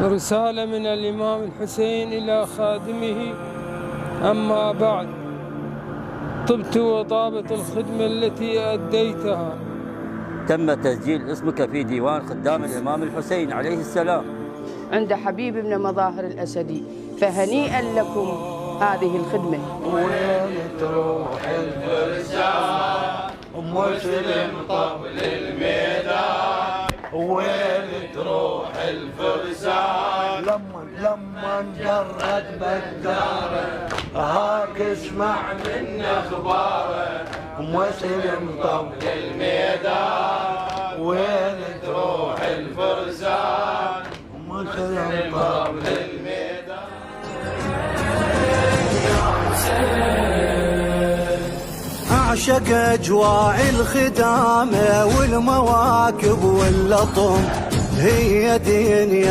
رسالة من الإمام الحسين إلى خادمه. أما بعد، طبت وطابت الخدمة التي أديتها. تم تسجيل اسمك في ديوان خدام الإمام الحسين عليه السلام عند حبيب بن مظاهر الأسدي، فهنيئا لكم هذه الخدمة. وين تروح الفرسان مسلم طبل الميدان، وين تروح الفرسان لما انجرت بداره، هاك اسمع من اخباره مسلم طبل الميدان، وين تروح الفرسان مسلم طبل الميدان. أعشق أجواء الخدامة والمواكب واللطم، هي دنيا